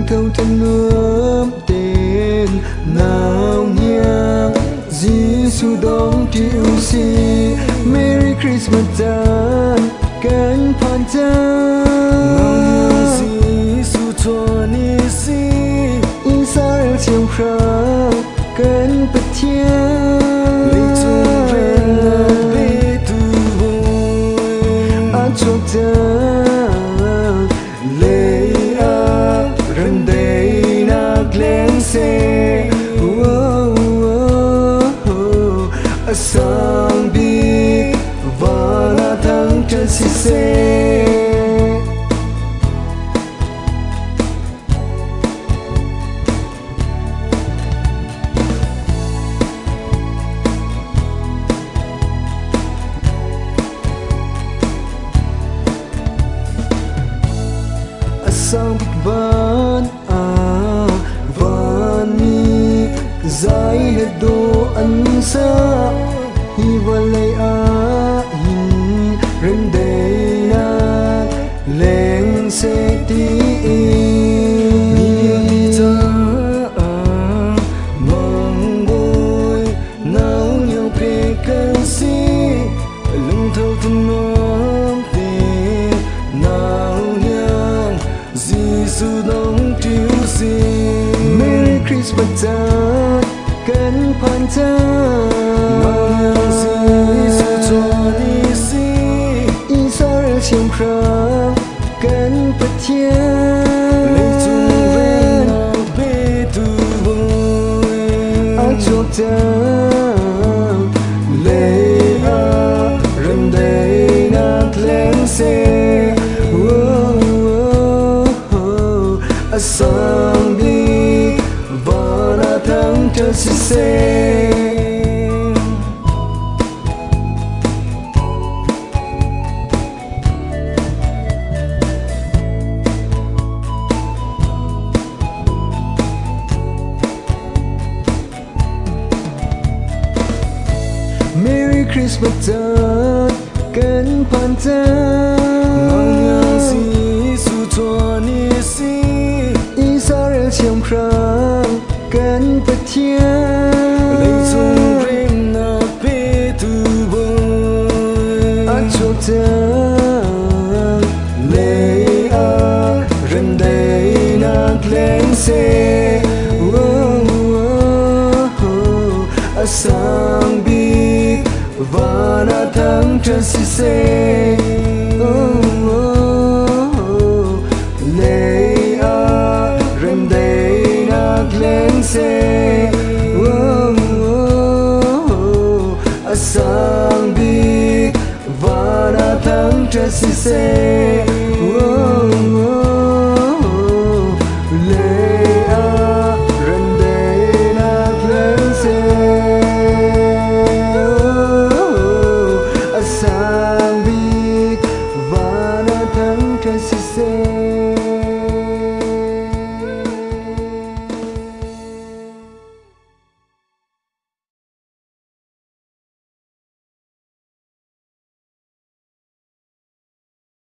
thâu thân ướm tên nào nhang Giêsu đón triệu si Merry Christmas tan cánh phan tan Giêsu cho ni si Israel chiều khang cánh bật thiên lấy chung về là bê tu vui an chuộc ta lấy a rần đầy nạc lên xe sang bi và na thăng chân si xe sang big ban van mi zai he do an sa hi walai hi ren dei na leng se ti ni ta mong boy nau nhau pe kan si lung thâu thung nom te nau nhau Giêsu đón triệu si Merry Christmas tan cánh phan tan Giêsu cho ni si Israel chiều khang cánh bật thiên lấy chung về nào bê tu vui an chuộc ta lấy a rần đầy nạc lên xe sang bi và na thăng chân si xe Merry Christmas tan cánh phan tan Giêsu cho ni si Israel chiều khang cánh bật thiên lấy chung rèn na bê tu vui an chuộc ta lấy a rần đầy nạc lên xe sang bi và na thăng chân si xe lấy a rần đầy nạc lên xe sang bi và na thăng chân si xe lấy a rần đầy nạc lên xe sang bi và na thăng chân si xe